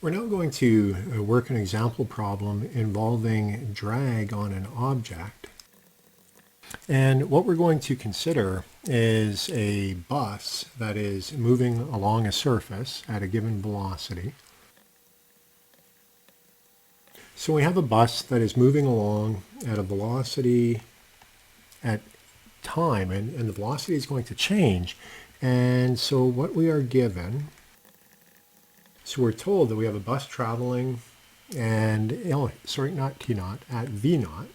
We're now going to work an example problem involving drag on an object. And what we're going to consider is a bus that is moving along a surface at a given velocity. So we have a bus that is moving along at a velocity at time, and the velocity is going to change. And so what we are given, so we're told that we have a bus traveling and, not T naught, at V naught.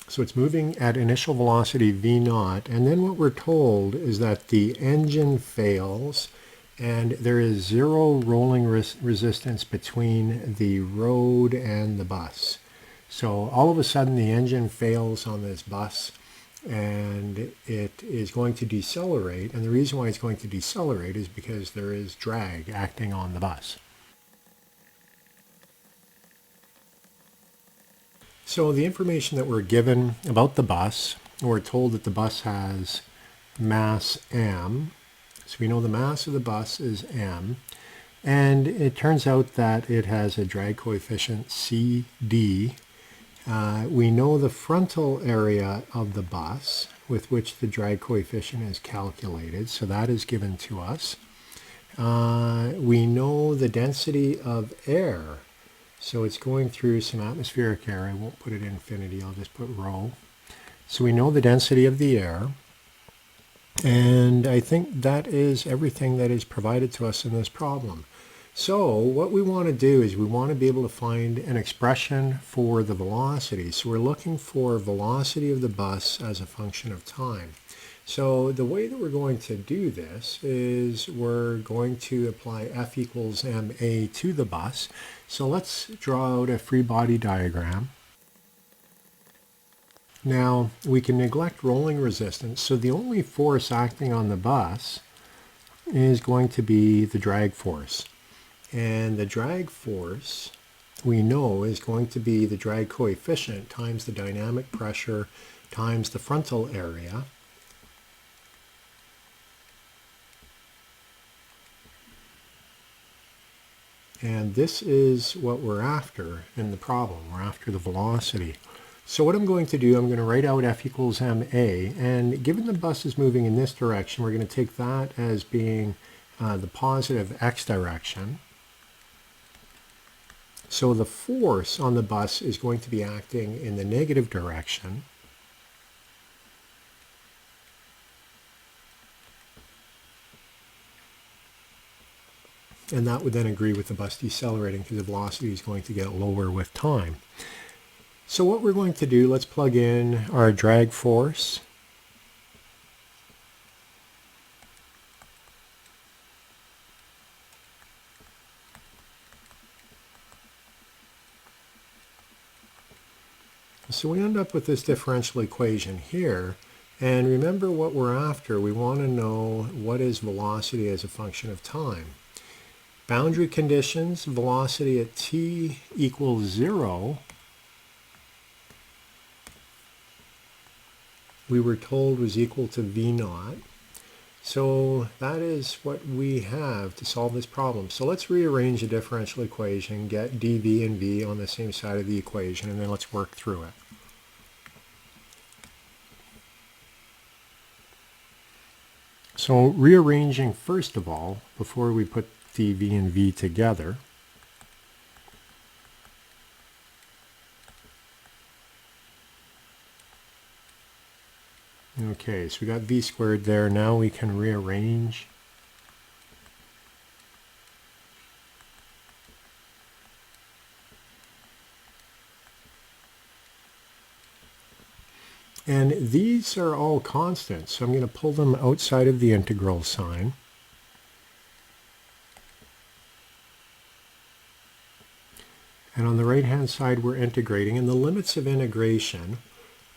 So it's moving at initial velocity V naught, and then what we're told is that the engine fails and there is zero rolling resistance between the road and the bus. So all of a sudden the engine fails on this bus and it is going to decelerate, and the reason why it's going to decelerate is because there is drag acting on the bus. So the information that we're given about the bus, we're told that the bus has mass m. So we know the mass of the bus is m. And it turns out that it has a drag coefficient CD. We know the frontal area of the bus with which the drag coefficient is calculated. So that is given to us. We know the density of air. So it's going through some atmospheric air. I won't put it infinity, I'll just put rho. So we know the density of the air. And I think that is everything that is provided to us in this problem. So what we want to do is we want to be able to find an expression for the velocity. So we're looking for velocity of the bus as a function of time. So the way that we're going to do this is we're going to apply F equals ma to the bus. So let's draw out a free body diagram. Now we can neglect rolling resistance, so the only force acting on the bus is going to be the drag force. And the drag force we know is going to be the drag coefficient times the dynamic pressure times the frontal area. And this is what we're after in the problem. We're after the velocity. So what I'm going to do, I'm going to write out F equals ma, and given the bus is moving in this direction, we're going to take that as being the positive x direction. So the force on the bus is going to be acting in the negative direction. And that would then agree with the bus decelerating because the velocity is going to get lower with time. So what we're going to do, let's plug in our drag force. So we end up with this differential equation here. And remember what we're after. We want to know what is velocity as a function of time. Boundary conditions, velocity at t equals 0. We were told was equal to v naught. So that is what we have to solve this problem. So let's rearrange the differential equation, get dv and v on the same side of the equation, and then let's work through it. So rearranging first of all, before we put dv and v together, okay, so we got v squared there. Now we can rearrange. And these are all constants, so I'm going to pull them outside of the integral sign. And on the right-hand side, we're integrating. And the limits of integration,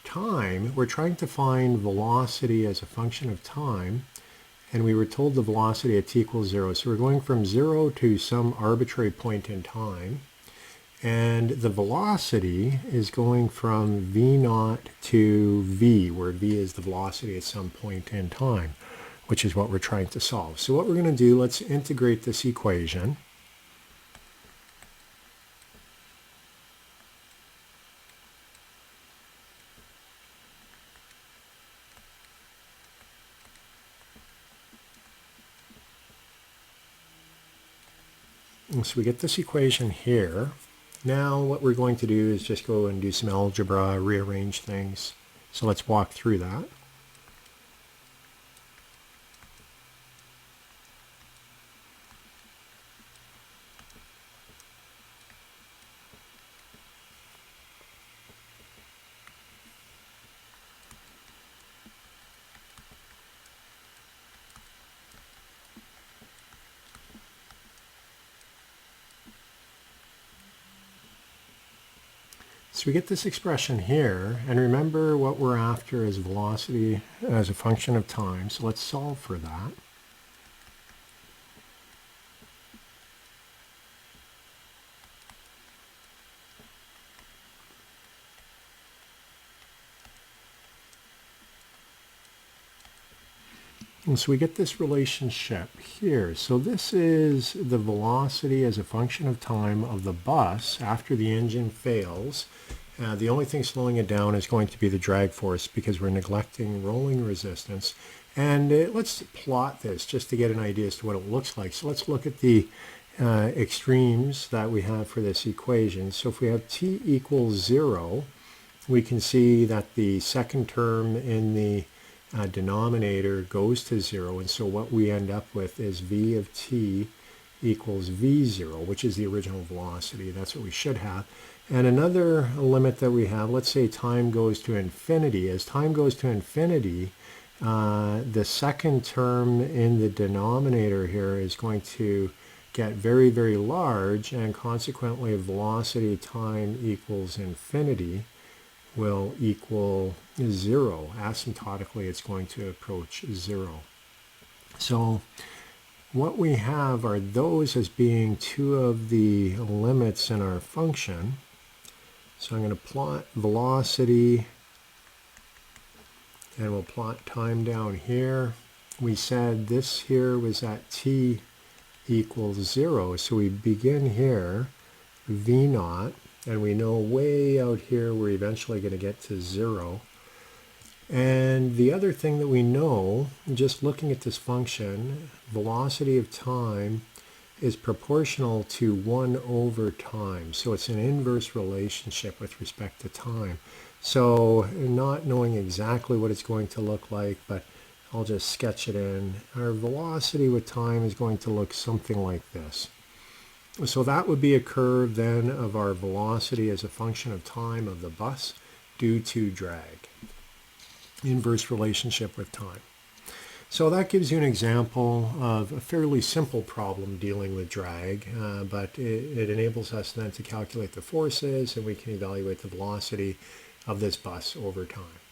time, we're trying to find velocity as a function of time. And we were told the velocity at t equals 0. So we're going from 0 to some arbitrary point in time. And the velocity is going from v naught to v, where v is the velocity at some point in time. which is what we're trying to solve. So what we're going to do, let's integrate this equation. And so we get this equation here. Now what we're going to do is just go and do some algebra, rearrange things. So let's walk through that. So we get this expression here, and remember what we're after is velocity as a function of time. So let's solve for that. And so we get this relationship here. So this is the velocity as a function of time of the bus after the engine fails. The only thing slowing it down is going to be the drag force because we're neglecting rolling resistance. And let's plot this just to get an idea as to what it looks like. So let's look at the extremes that we have for this equation. So if we have t equals 0, we can see that the second term in the denominator goes to 0, and so what we end up with is v of t equals v0, which is the original velocity. That's what we should have. And another limit that we have, let's say time goes to infinity. As time goes to infinity, the second term in the denominator here is going to get very, very large, and consequently velocity time equals infinity will equal 0. Asymptotically, it's going to approach 0. So what we have are those as being two of the limits in our function. So I'm going to plot velocity, and we'll plot time down here. We said this here was at t equals 0. So we begin here, v naught, and we know way out here we're eventually going to get to 0. And the other thing that we know, just looking at this function, velocity of time is proportional to 1 over time. So it's an inverse relationship with respect to time. So not knowing exactly what it's going to look like, but I'll just sketch it in. Our velocity with time is going to look something like this. So that would be a curve then of our velocity as a function of time of the bus due to drag. Inverse relationship with time. So that gives you an example of a fairly simple problem dealing with drag, but it enables us then to calculate the forces, and we can evaluate the velocity of this bus over time.